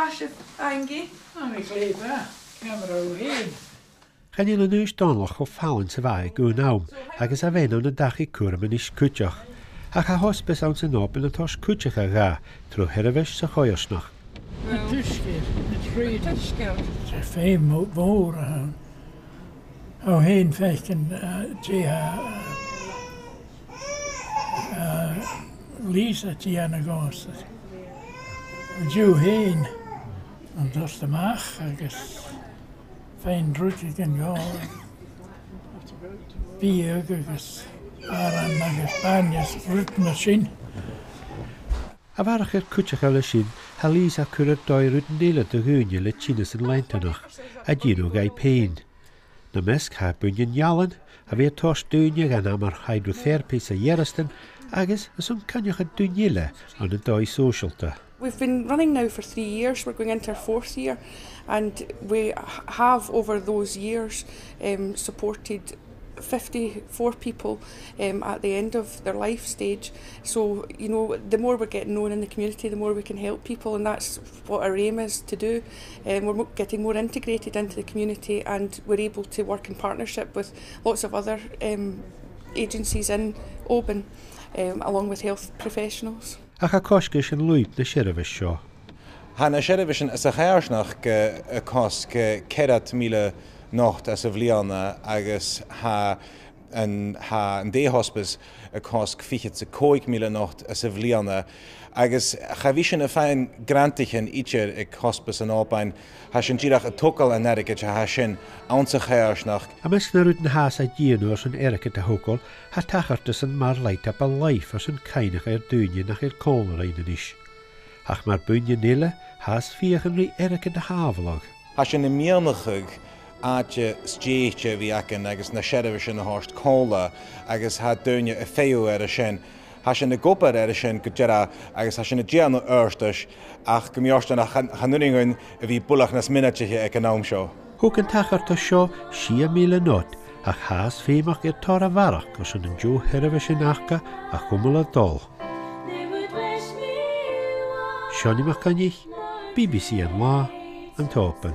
Asif Angie. I'm a clever camera here. Gan i'n ynwys donloch o ffalyn sy fai gwn awm, agos a fe'n o'n y dach i cwrm yn is cwtioch. Ac a hospice awn sy'n ob yn y tos cwtioch a ga, trwy herefys sa choiosnach. The tusker, the tree. Tusker. It's a fame more. Oh, heen fechten, Lisa Tiana Gosset. Jew heen. En dat is de maag, I guess. Fijn drukig en go. Bier, agus. Aran, agus banjas, rutmachine. A farach i'r cwtioch awle sy'n, halis a cwrdd doi rwydnil y dygwynio le chinas yn laintanach, a dyn o gai pein. Na mesg ha bwynio'n ialan, a fe tos dwynia gan am ar hydrotherapy sa Ieraston, agos as o'n canioch a dwynile on y doi socialta. We've been running now for 3 years. We're going into our 4th year, and we have over those years supported 54 people at the end of their life stage. So, you know, the more we're getting known in the community, the more we can help people, and that's what our aim is to do. We're getting more integrated into the community, and we're able to work in partnership with lots of other agencies in Oban, along with health professionals. Ac a cosgys yn lwyb na siarafys sio. Hanna siarafysyn as a chairsnach y cosg cerat mila nocht as a vliana agus ha yn de hospice y cosg fichet se coig mila nocht as a vliana agus chavisyn y fain grantichen itcher y hospice yn Oban hasyn girach y tokal yn erigid hasyn awn se chairsnach. A mes na rwyd yn has a dyn o'r sy'n erigid a hwgol, ha tachartys yn mar leit ap a laif os yn cainach e'r dwynia nach e'r color ein yn is. Ach mae'r bwynia nile has fiach yn rhy erigid a haflog. Hasyn y mianachig aadje stjeetje wie aken agus na sheriffishin horst cola agus ha dwynia y feo y shen hasyn y gobar y shen gydjera agus hasyn y giano erstus ach gymiorstan a chanuringun y fi bwlach nas minatje hi ag yn awm sio. Hwg yn tachart o sio 6,000 nod ach has ffeimach i'r tor a farach os yn jo herefys yn achga a chwmwl a dol. Sioni mach ganich, BBC yn la yn Oban.